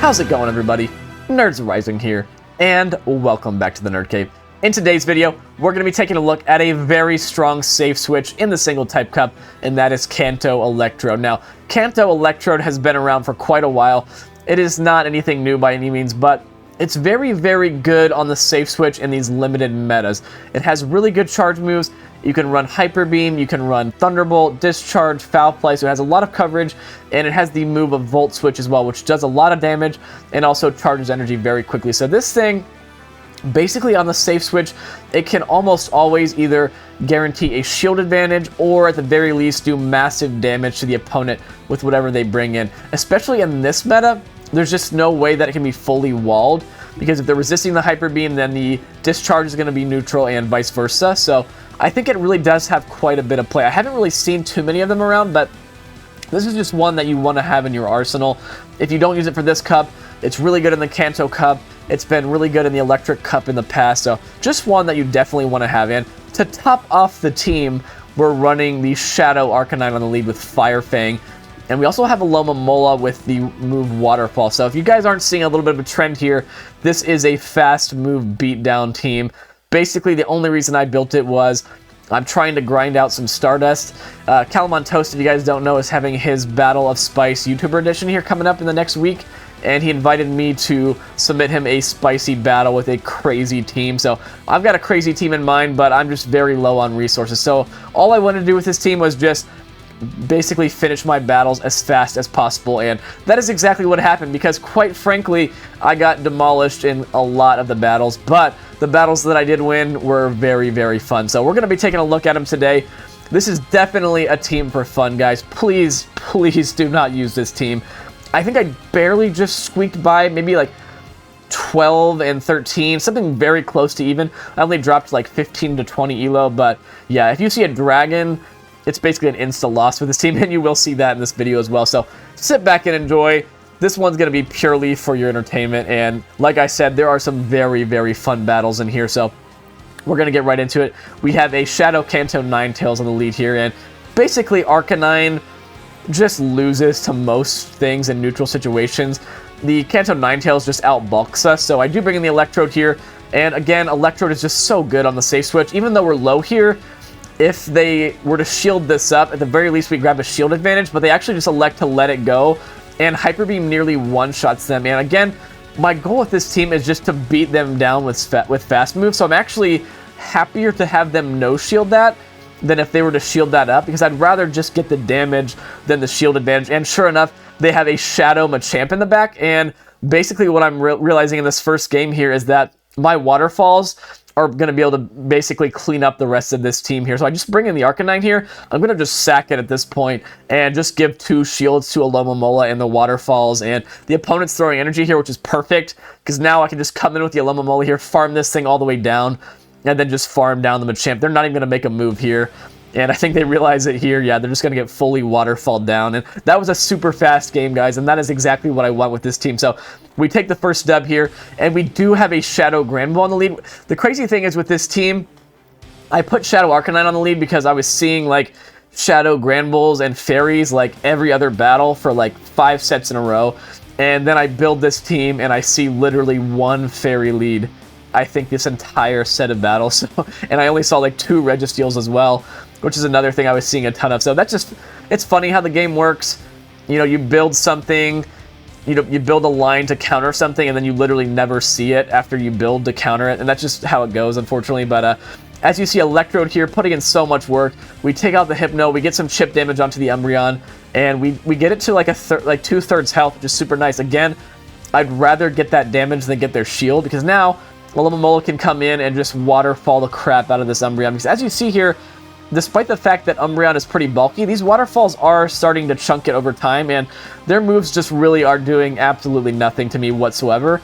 How's it going, everybody? Nerds Rising here, and welcome back to the Nerd Cave. In today's video, we're going to be taking a look at a very strong safe switch in the single type cup, and that is Kanto Electrode. Now, Kanto Electrode has been around for quite a while. It is not anything new by any means, but it's very, very good on the safe switch in these limited metas. It has really good charge moves. You can run Hyper Beam, you can run Thunderbolt, Discharge, Foul Play, so it has a lot of coverage, and it has the move of Volt Switch as well, which does a lot of damage and also charges energy very quickly. So this thing, basically on the safe switch, it can almost always either guarantee a shield advantage or at the very least do massive damage to the opponent with whatever they bring in. Especially in this meta, there's just no way that it can be fully walled, because if they're resisting the Hyper Beam, then the Discharge is going to be neutral and vice versa. So I think it really does have quite a bit of play. I haven't really seen too many of them around, but this is just one that you want to have in your arsenal. If you don't use it for this cup, it's really good in the Kanto Cup. It's been really good in the Electric Cup in the past, so just one that you definitely want to have in. To top off the team, we're running the Shadow Arcanine on the lead with Fire Fang. And we also have a Alomomola with the move Waterfall. So if you guys aren't seeing a little bit of a trend here, this is a fast move beatdown team. Basically, the only reason I built it was I'm trying to grind out some Stardust. Calamon Toast, if you guys don't know, is having his Battle of Spice YouTuber edition here coming up in the next week. And he invited me to submit him a spicy battle with a crazy team. So I've got a crazy team in mind, but I'm just very low on resources. So all I wanted to do with this team was just basically finish my battles as fast as possible, and that is exactly what happened, because quite frankly I got demolished in a lot of the battles, but the battles that I did win were very, very fun. So we're going to be taking a look at them today. This is definitely a team for fun, guys. Please do not use this team. I think I barely just squeaked by, maybe like 12 and 13, something very close to even. I only dropped like 15 to 20 elo, but yeah, if you see a dragon, it's basically an insta-loss with this team, and you will see that in this video as well. So sit back and enjoy. This one's going to be purely for your entertainment, and like I said, there are some very, very fun battles in here, so we're going to get right into it. We have a Shadow Kanto Ninetales on the lead here, and basically Arcanine just loses to most things in neutral situations. The Kanto Ninetales just outbulks us, so I do bring in the Electrode here, and again, Electrode is just so good on the safe switch. Even though we're low here, if they were to shield this up, at the very least we grab a shield advantage, but they actually just elect to let it go, and Hyper Beam nearly one-shots them. And again, my goal with this team is just to beat them down with fast moves, so I'm actually happier to have them no-shield that than if they were to shield that up, because I'd rather just get the damage than the shield advantage. And sure enough, they have a Shadow Machamp in the back, and basically what I'm realizing in this first game here is that my Waterfalls are going to be able to basically clean up the rest of this team here. So I just bring in the Arcanine here. I'm going to just sack it at this point and just give 2 shields to Alomomola and the Waterfalls. And the opponent's throwing energy here, which is perfect, because now I can just come in with the Alomomola here, farm this thing all the way down, and then just farm down the Machamp. They're not even going to make a move here. And I think they realize it here. Yeah, they're just going to get fully Waterfall down. And that was a super fast game, guys, and that is exactly what I want with this team. So we take the first dub here, and we do have a Shadow Granbull on the lead. The crazy thing is with this team, I put Shadow Arcanine on the lead because I was seeing like Shadow Granbulls and Fairies like every other battle for like 5 sets in a row. And then I build this team, and I see literally 1 Fairy lead, I think, this entire set of battles. So, and I only saw like 2 Registeals as well, which is another thing I was seeing a ton of. So that's just, it's funny how the game works. You know, you build something, you build a line to counter something, and then you literally never see it after you build to counter it, and that's just how it goes, unfortunately. But as you see, Electrode here putting in so much work. We take out the Hypno, we get some chip damage onto the Umbreon, and we get it to like like 2/3 health, which is super nice. Again, I'd rather get that damage than get their shield, because now Alomomola can come in and just Waterfall the crap out of this Umbreon. Because as you see here, despite the fact that Umbreon is pretty bulky, these Waterfalls are starting to chunk it over time, and their moves just really are doing absolutely nothing to me whatsoever.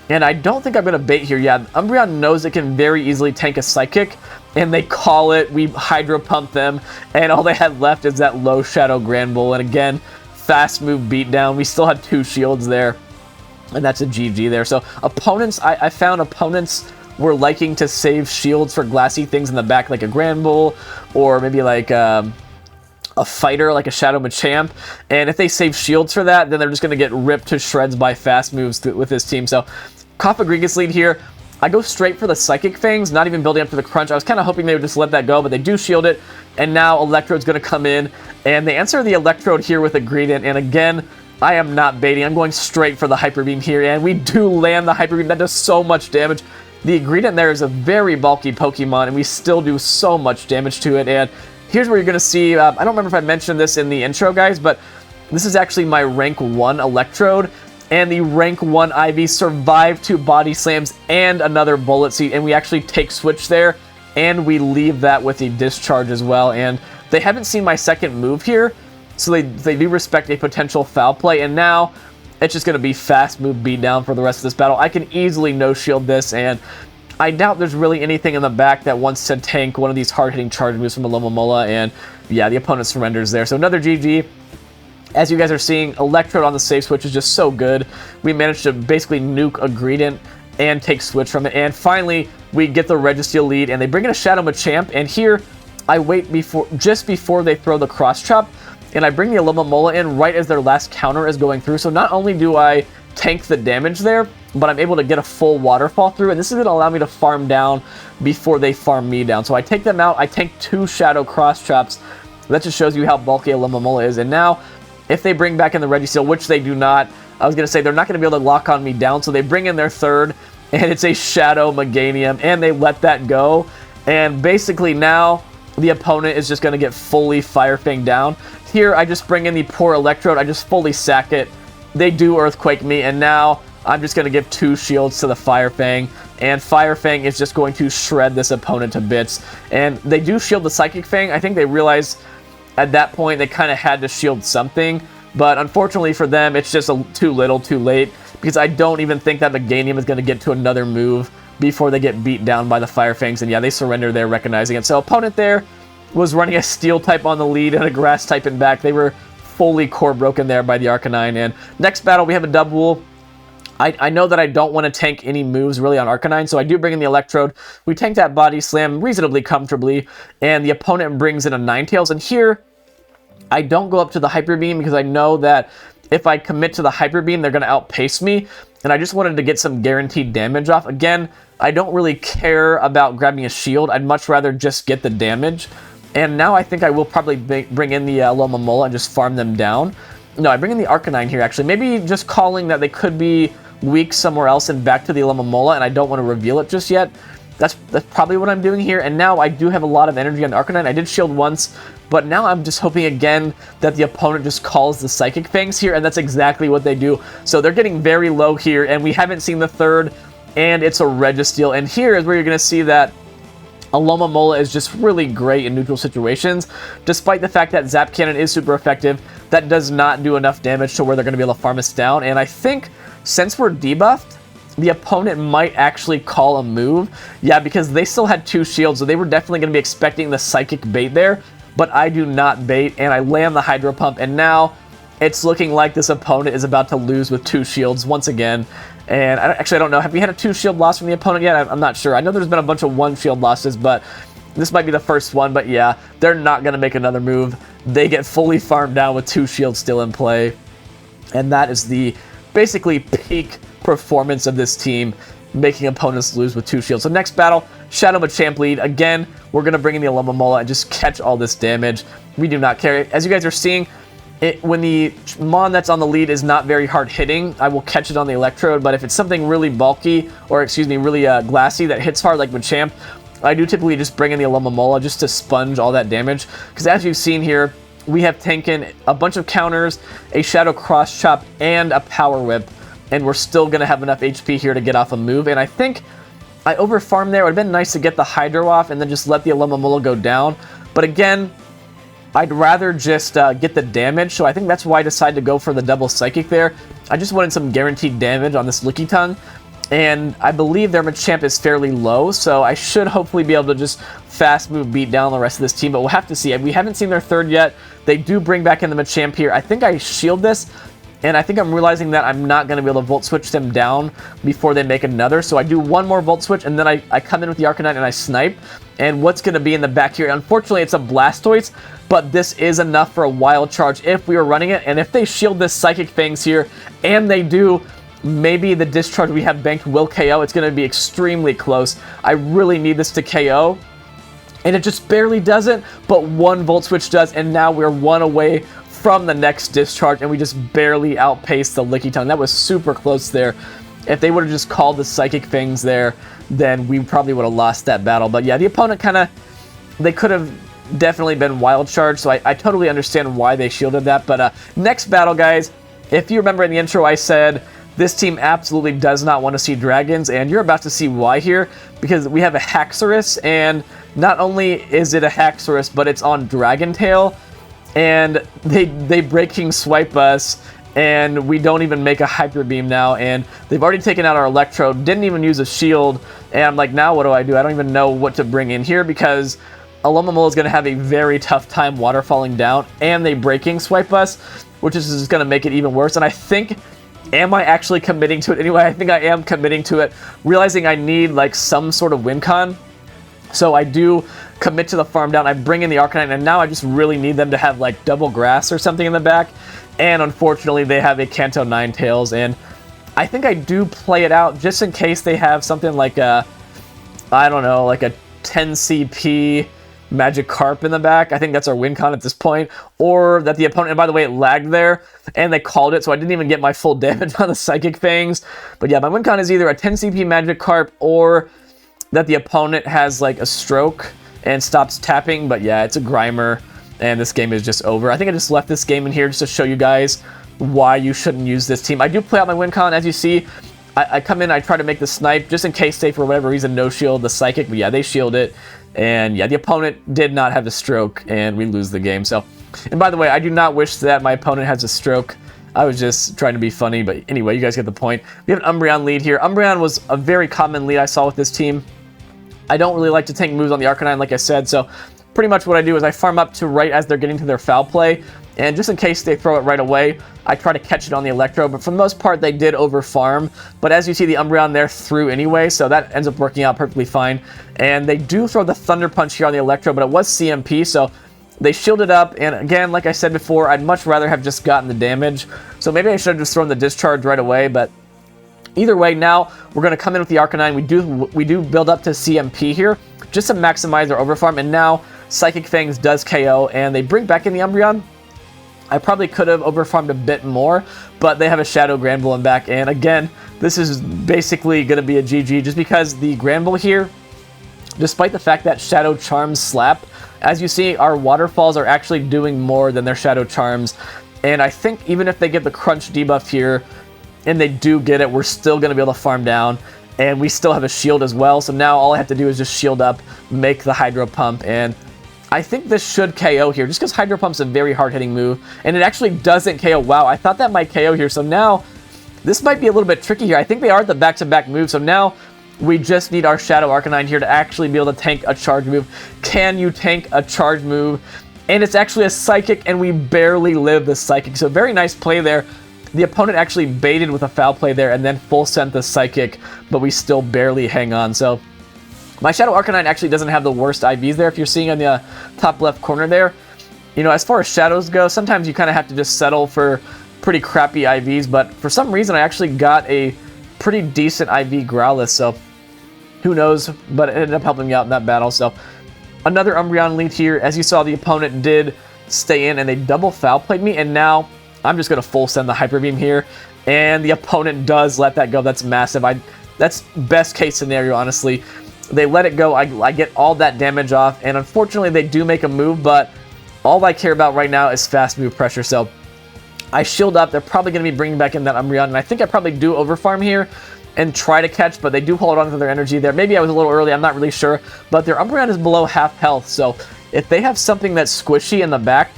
And I don't think I'm going to bait here. Yeah, Umbreon knows it can very easily tank a Psychic, and they call it, we Hydro Pump them, and all they had left is that low Shadow Granbull. And again, fast move beatdown. We still had 2 shields there, and that's a GG there. So opponents, I found opponents were liking to save shields for glassy things in the back, like a Granbull, or maybe like a a fighter like a Shadow Machamp, and if they save shields for that, then they're just going to get ripped to shreds by fast moves with this team. So Cofagrigus lead here. I go straight for the Psychic Fangs, not even building up to the Crunch. I was kind of hoping they would just let that go, but they do shield it, and now Electrode's going to come in, and they answer the Electrode here with a Greedent, and again, I am not baiting. I'm going straight for the Hyper Beam here, and we do land the Hyper Beam. That does so much damage. The Greedent there is a very bulky Pokemon, and we still do so much damage to it, and here's where you're going to see, I don't remember if I mentioned this in the intro, guys, but this is actually my rank 1 Electrode, and the rank 1 Ivy survived 2 body slams and another bullet seed, and we actually take switch there, and we leave that with a discharge as well, and they haven't seen my second move here, so they do respect a potential foul play, and now it's just going to be fast move beatdown for the rest of this battle. I can easily no-shield this, and I doubt there's really anything in the back that wants to tank one of these hard-hitting charge moves from Alomomola, and yeah, the opponent surrenders there. So another GG. As you guys are seeing, Electrode on the safe switch is just so good. We managed to basically nuke a Greedent and take switch from it. And finally, we get the Registeel lead, and they bring in a Shadow Machamp. And here, I wait just before they throw the Cross Chop, and I bring the Alomomola in right as their last counter is going through. So not only do I tank the damage there, but I'm able to get a full waterfall through, and this is going to allow me to farm down before they farm me down. So I take them out, I tank 2 Shadow Cross Chops. That just shows you how bulky Alomomola is. And now, if they bring back in the Registeel, which they do not, I was going to say they're not going to be able to lock on me down, so they bring in their third, and it's a Shadow Meganium, and they let that go. And basically now, the opponent is just going to get fully Fire Fang down. Here, I just bring in the poor Electrode, I just fully sack it. They do Earthquake me, and now I'm just going to give 2 shields to the Fire Fang, and Fire Fang is just going to shred this opponent to bits. And they do shield the Psychic Fang. I think they realize at that point they kind of had to shield something, but unfortunately for them, it's just too little, too late, because I don't even think that Meganium is going to get to another move before they get beat down by the Fire Fangs, and yeah, they surrender there, recognizing it. So opponent there was running a Steel type on the lead and a Grass type in back. They were fully core broken there by the Arcanine. And next battle, we have a Dubwool. I know that I don't want to tank any moves really on Arcanine, so I do bring in the Electrode. We tank that Body Slam reasonably comfortably, and the opponent brings in a Ninetales. And here, I don't go up to the Hyper Beam because I know that if I commit to the Hyper Beam, they're going to outpace me, and I just wanted to get some guaranteed damage off. Again, I don't really care about grabbing a shield. I'd much rather just get the damage. And now I think I will probably bring in the Alomomola and just farm them down. No, I bring in the Arcanine here, actually. Maybe just calling that they could be weak somewhere else and back to the Alomomola, and I don't want to reveal it just yet. That's probably what I'm doing here. And now I do have a lot of energy on the Arcanine. I did shield once, but now I'm just hoping again that the opponent just calls the Psychic Fangs here, and that's exactly what they do. So they're getting very low here, and we haven't seen the third, and it's a Registeel. And here is where you're going to see that Alomomola is just really great in neutral situations. Despite the fact that Zap Cannon is super effective, that does not do enough damage to where they're going to be able to farm us down. And I think since we're debuffed, the opponent might actually call a move. Yeah, because they still had 2 shields, so they were definitely going to be expecting the Psychic bait there. But I do not bait, and I land the Hydro Pump, and now it's looking like this opponent is about to lose with 2 shields once again. And I don't know. Have we had a 2 shield loss from the opponent yet? I'm not sure. I know there's been a bunch of 1 shield losses, but this might be the first one. But yeah, they're not going to make another move. They get fully farmed down with 2 shields still in play. And that is the basically peak performance of this team, making opponents lose with 2 shields. So next battle, Shadow Machamp lead. Again, we're going to bring in the Alomomola and just catch all this damage. We do not care. As you guys are seeing, when the Mon that's on the lead is not very hard hitting, I will catch it on the Electrode, but if it's something really bulky, or excuse me, really glassy that hits hard like Machamp, I do typically just bring in the Alomomola just to sponge all that damage, because as you've seen here, we have taken a bunch of counters, a Shadow Cross Chop, and a Power Whip, and we're still going to have enough HP here to get off a move, and I think I overfarmed there. It would have been nice to get the Hydro off and then just let the Alomomola go down, but again, I'd rather just get the damage, so I think that's why I decided to go for the double Psychic there. I just wanted some guaranteed damage on this Lickitung, and I believe their Machamp is fairly low, so I should hopefully be able to just fast move beat down the rest of this team, but we'll have to see. We haven't seen their third yet. They do bring back in the Machamp here. I think I shield this, and I think I'm realizing that I'm not going to be able to Volt Switch them down before they make another, so I do one more Volt Switch, and then I come in with the Arcanine and I snipe. And what's going to be in the back here? Unfortunately, it's a Blastoise, but this is enough for a wild charge if we were running it. And if they shield this Psychic Fangs here, and they do, maybe the discharge we have banked will KO. It's going to be extremely close. I really need this to KO. And it just barely doesn't, but one Volt Switch does, and now we're one away from the next discharge, and we just barely outpaced the Lickitung. That was super close there. If they would have just called the Psychic Fangs there, then we probably would have lost that battle. But yeah, the opponent they could have definitely been wild charged, so I totally understand why they shielded that. But next battle, guys, if you remember in the intro, I said this team absolutely does not want to see dragons, and you're about to see why here, because we have a Haxorus, and not only is it a Haxorus, but it's on Dragon Tail, and they Breaking Swipe us, and we don't even make a Hyper Beam now, and they've already taken out our Electrode, didn't even use a shield, and I'm like, now what do? I don't even know what to bring in here, because Alomomola is going to have a very tough time waterfalling down, and they Breaking Swipe us, which is just going to make it even worse. And I think, am I actually committing to it anyway? I think I am committing to it, realizing I need like some sort of win con. So I do commit to the farm down. I bring in the Arcanine, and now I just really need them to have like double grass or something in the back. And unfortunately, they have a Kanto Ninetales, and I think I do play it out just in case they have something like a, I don't know, like a 10 CP Magikarp in the back. I think that's our win con at this point. Or that the opponent, and by the way, it lagged there, and they called it, so I didn't even get my full damage on the Psychic Fangs. But yeah, my win con is either a 10 CP Magikarp or that the opponent has like a stroke and stops tapping. But yeah, it's a Grimer, and this game is just over. I think I just left this game in here just to show you guys why you shouldn't use this team. I do play out my win con, as you see. I come in, I try to make the snipe, just in case they, for whatever reason, no shield the Psychic. But yeah, they shield it. And yeah, the opponent did not have a stroke, and we lose the game. So, and by the way, I do not wish that my opponent has a stroke. I was just trying to be funny, but anyway, you guys get the point. We have an Umbreon lead here. Umbreon was a very common lead I saw with this team. I don't really like to tank moves on the Arcanine, like I said, so pretty much what I do is I farm up to right as they're getting to their foul play, and just in case they throw it right away, I try to catch it on the Electro, but for the most part, they did over-farm. But as you see, the Umbreon there threw anyway, so that ends up working out perfectly fine. And they do throw the Thunder Punch here on the Electro, but it was CMP, so they shielded up. And again, like I said before, I'd much rather have just gotten the damage. So maybe I should have just thrown the Discharge right away, but either way, now we're going to come in with the Arcanine. We do build up to CMP here, just to maximize our overfarm, and now Psychic Fangs does KO, and they bring back in the Umbreon. I probably could have overfarmed a bit more, but they have a Shadow Granbull in back, and again, this is basically going to be a GG, just because the Granbull here, despite the fact that Shadow Charms slap, as you see, our Waterfalls are actually doing more than their Shadow Charms, and I think even if they get the Crunch debuff here, and they do get it, we're still going to be able to farm down, and we still have a shield as well, so now all I have to do is just shield up, make the Hydro Pump, and I think this should KO here, just because Hydro Pump's a very hard-hitting move, and it actually doesn't KO. Wow, I thought that might KO here, so now this might be a little bit tricky here. I think they are the back-to-back move, so now we just need our Shadow Arcanine here to actually be able to tank a charge move. Can you tank a charge move? And it's actually a Psychic, and we barely live the Psychic, so very nice play there. The opponent actually baited with a foul play there, and then full sent the Psychic, but we still barely hang on, so my Shadow Arcanine actually doesn't have the worst IVs there. If you're seeing on the top left corner there, you know, as far as Shadows go, sometimes you kind of have to just settle for pretty crappy IVs, but for some reason I actually got a pretty decent IV Growlithe, so who knows, but it ended up helping me out in that battle. So another Umbreon lead here. As you saw, the opponent did stay in, and they double foul played me, and now I'm just going to full send the Hyper Beam here, and the opponent does let that go. That's massive. That's best case scenario, honestly. They let it go, I get all that damage off, and unfortunately they do make a move, but all I care about right now is fast move pressure, so I shield up. They're probably going to be bringing back in that Umbreon, and I think I probably do overfarm here and try to catch, but they do hold on to their energy there. Maybe I was a little early, I'm not really sure, but their Umbreon is below half health, so if they have something that's squishy in the back,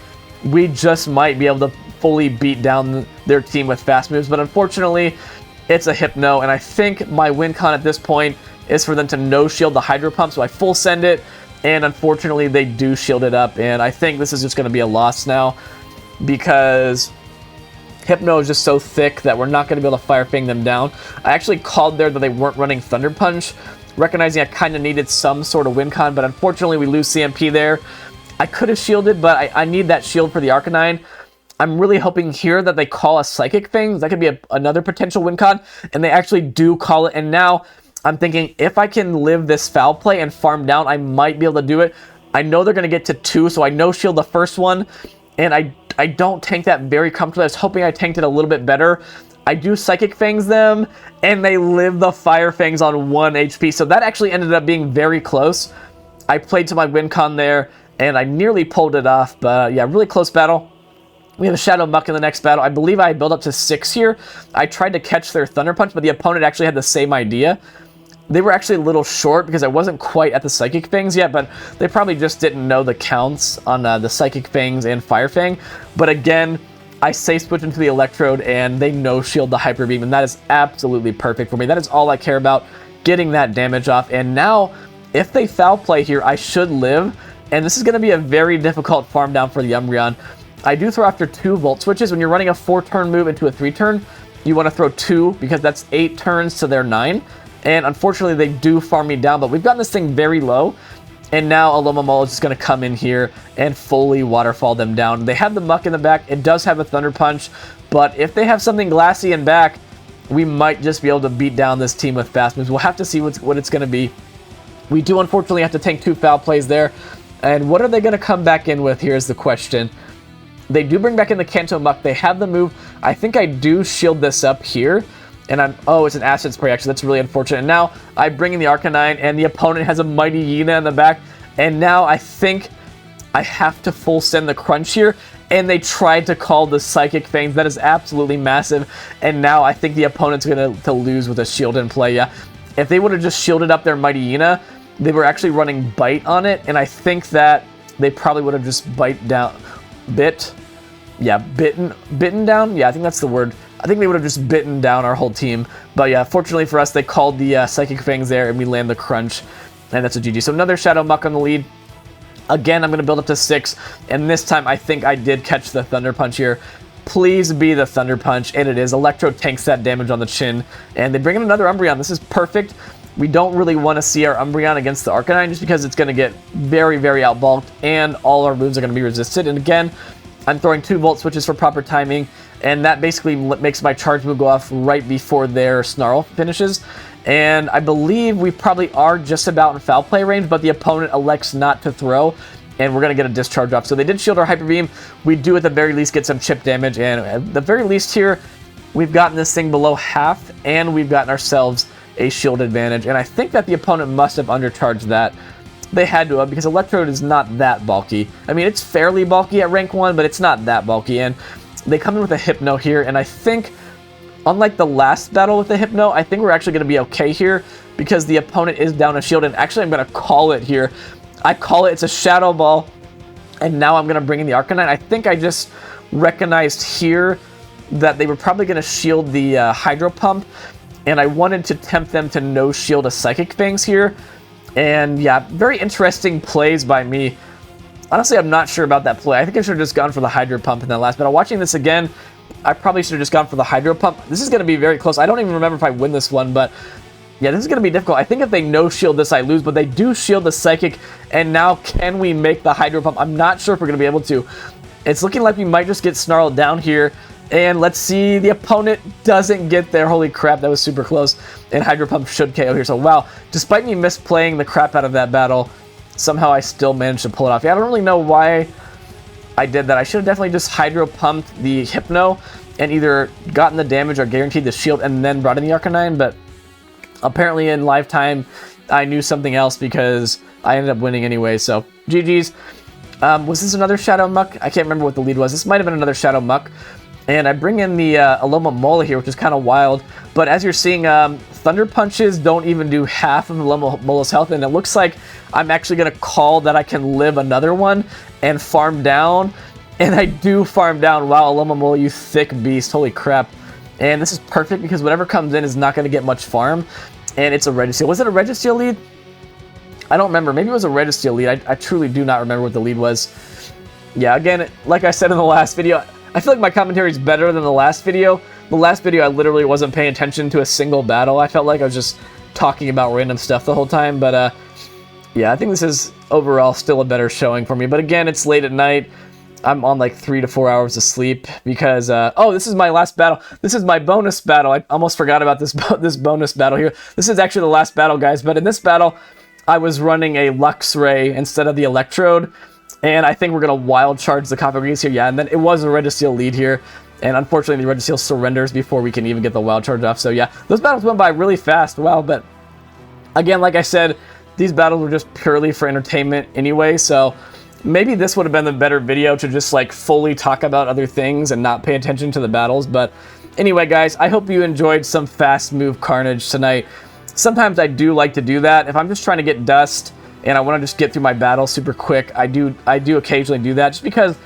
we just might be able to fully beat down their team with fast moves, but unfortunately, it's a Hypno, and I think my win con at this point is for them to no-shield the Hydro Pump, so I full send it, and unfortunately they do shield it up, and I think this is just going to be a loss now, because Hypno is just so thick that we're not going to be able to Fire Fang them down. I actually called there that they weren't running Thunder Punch, recognizing I kind of needed some sort of win con, but unfortunately we lose CMP there. I could have shielded, but I need that shield for the Arcanine. I'm really hoping here that they call a Psychic Fang. That could be another potential win con, and they actually do call it. And now I'm thinking if I can live this foul play and farm down, I might be able to do it. I know they're going to get to 2, so I no shield the first one, and I don't tank that very comfortably. I was hoping I tanked it a little bit better. I do Psychic Fangs them, and they live the Fire Fangs on 1 HP, so that actually ended up being very close. I played to my win con there, and I nearly pulled it off, but yeah, really close battle. We have a Shadow Muck in the next battle. I believe I built up to 6 here. I tried to catch their Thunder Punch, but the opponent actually had the same idea. They were actually a little short because I wasn't quite at the Psychic Fangs yet, but they probably just didn't know the counts on the Psychic Fangs and Fire Fang. But again, I safe switch into the Electrode, and they no-shield the Hyper Beam, and that is absolutely perfect for me. That is all I care about, getting that damage off. And now, if they foul play here, I should live, and this is going to be a very difficult farm down for the Umbreon. I do throw after 2 Volt Switches. When you're running a 4-turn move into a 3-turn, you want to throw 2 because that's 8 turns to their 9. And unfortunately, they do farm me down, but we've gotten this thing very low. And now Alomomola is just going to come in here and fully waterfall them down. They have the Muck in the back. It does have a Thunder Punch, but if they have something glassy in back, we might just be able to beat down this team with fast moves. We'll have to see what it's going to be. We do unfortunately have to tank 2 foul plays there. And what are they going to come back in with? Here's the question. They do bring back in the Kanto Muck. They have the move. I think I do shield this up here. And oh, it's an Acid Spray, actually. That's really unfortunate. And now I bring in the Arcanine, and the opponent has a Mighty Yena in the back. And now I think I have to full send the Crunch here. And they tried to call the Psychic Fangs. That is absolutely massive. And now I think the opponent's going to lose with a shield in play. Yeah, if they would have just shielded up their Mighty Yena, they were actually running Bite on it. And I think that they probably would have just bitten down. Yeah, I think that's the word. I think they would have just bitten down our whole team. But yeah, fortunately for us, they called the Psychic Fangs there, and we land the Crunch. And that's a GG. So another Shadow Muck on the lead. Again, I'm going to build up to 6. And this time, I think I did catch the Thunder Punch here. Please be the Thunder Punch. And it is. Electrode tanks that damage on the chin. And they bring in another Umbreon. This is perfect. We don't really want to see our Umbreon against the Arcanine just because it's going to get very, very outbulked. And all our moves are going to be resisted. And again, I'm throwing 2 Volt Switches for proper timing, and that basically makes my charge move go off right before their Snarl finishes. And I believe we probably are just about in foul play range, but the opponent elects not to throw, and we're going to get a discharge off. So they did shield our Hyper Beam. We do at the very least get some chip damage, and at the very least here, we've gotten this thing below half, and we've gotten ourselves a shield advantage. And I think that the opponent must have undercharged that. They had to have, because Electrode is not that bulky. I mean, it's fairly bulky at rank 1, but it's not that bulky. And they come in with a Hypno here, and I think, unlike the last battle with the Hypno, I think we're actually going to be okay here, because the opponent is down a shield. And actually, I'm going to call it here. I call it, it's a Shadow Ball, and now I'm going to bring in the Arcanine. I think I just recognized here that they were probably going to shield the Hydro Pump, and I wanted to tempt them to no-shield a Psychic Fangs here. And yeah, very interesting plays by me. Honestly, I'm not sure about that play. I think I should have just gone for the Hydro Pump in that last battle. Watching this again, I probably should have just gone for the Hydro Pump. This is going to be very close. I don't even remember if I win this one, but yeah, this is going to be difficult. I think if they no-shield this, I lose, but they do shield the Psychic, and now can we make the Hydro Pump? I'm not sure if we're going to be able to. It's looking like we might just get snarled down here, and let's see, the opponent doesn't get there. Holy crap, that was super close, and Hydro Pump should KO here. So wow, despite me misplaying the crap out of that battle, somehow I still managed to pull it off. Yeah, I don't really know why I did that. I should have definitely just Hydro Pumped the Hypno and either gotten the damage or guaranteed the shield and then brought in the Arcanine, but apparently in lifetime, I knew something else because I ended up winning anyway, so GG's. Was this another Shadow Muck? I can't remember what the lead was. This might have been another Shadow Muck. And I bring in the Alomomola here, which is kind of wild. But as you're seeing, Thunder Punches don't even do half of Alomomola's health. And it looks like I'm actually going to call that I can live another one and farm down. And I do farm down. Wow, Alomomola, you thick beast. Holy crap. And this is perfect because whatever comes in is not going to get much farm. And it's a Registeel. Was it a Registeel lead? I don't remember. Maybe it was a Registeel lead. I truly do not remember what the lead was. Yeah, again, like I said in the last video, I feel like my commentary is better than the last video. The last video, I literally wasn't paying attention to a single battle. I felt like I was just talking about random stuff the whole time. But Yeah, I think this is overall still a better showing for me. But again, it's late at night. I'm on like 3 to 4 hours of sleep because, oh, this is my last battle. This is my bonus battle. I almost forgot about this, this bonus battle here. This is actually the last battle, guys. But in this battle, I was running a Lux Ray instead of the Electrode. And I think we're going to wild charge the Copper Grease here. Yeah, and then it was a Registeel lead here. And unfortunately, the Registeel surrenders before we can even get the wild charge off. So yeah, those battles went by really fast. Wow, but again, like I said, these battles were just purely for entertainment anyway. So maybe this would have been the better video to just like fully talk about other things and not pay attention to the battles. But anyway, guys, I hope you enjoyed some fast move carnage tonight. Sometimes I do like to do that. If I'm just trying to get dust and I want to just get through my battle super quick, I do occasionally do that just because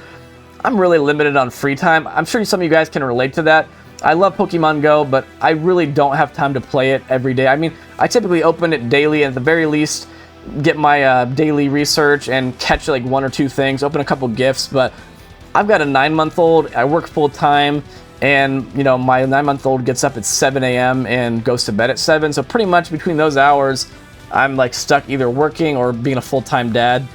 I'm really limited on free time. I'm sure some of you guys can relate to that. I love Pokemon Go, but I really don't have time to play it every day. I mean, I typically open it daily, and at the very least, get my daily research and catch like 1 or 2 things, open a couple gifts. But I've got a 9-month-old, I work full time, and you know, my 9-month-old gets up at 7 a.m. and goes to bed at 7. So pretty much between those hours, I'm like stuck either working or being a full-time dad.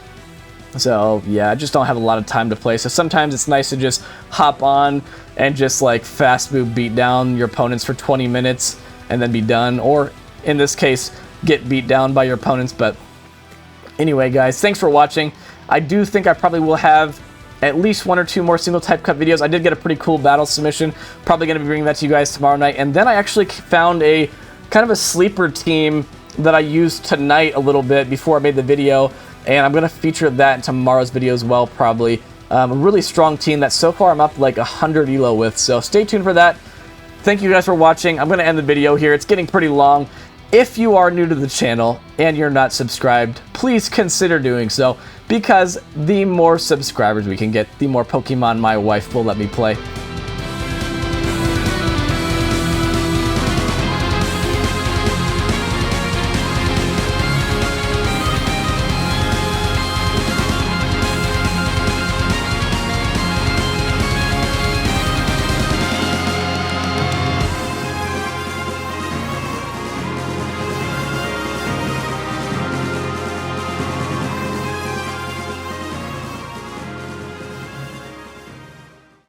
So yeah, I just don't have a lot of time to play. So sometimes it's nice to just hop on and just like fast move beat down your opponents for 20 minutes and then be done. Or in this case, get beat down by your opponents. But anyway, guys, thanks for watching. I do think I probably will have at least 1 or 2 more single type cup videos. I did get a pretty cool battle submission. Probably going to be bringing that to you guys tomorrow night. And then I actually found a kind of a sleeper team that I used tonight a little bit before I made the video. And I'm going to feature that in tomorrow's video as well, probably. A really strong team that so far I'm up like 100 elo with. So stay tuned for that. Thank you guys for watching. I'm going to end the video here. It's getting pretty long. If you are new to the channel and you're not subscribed, please consider doing so, because the more subscribers we can get, the more Pokemon my wife will let me play.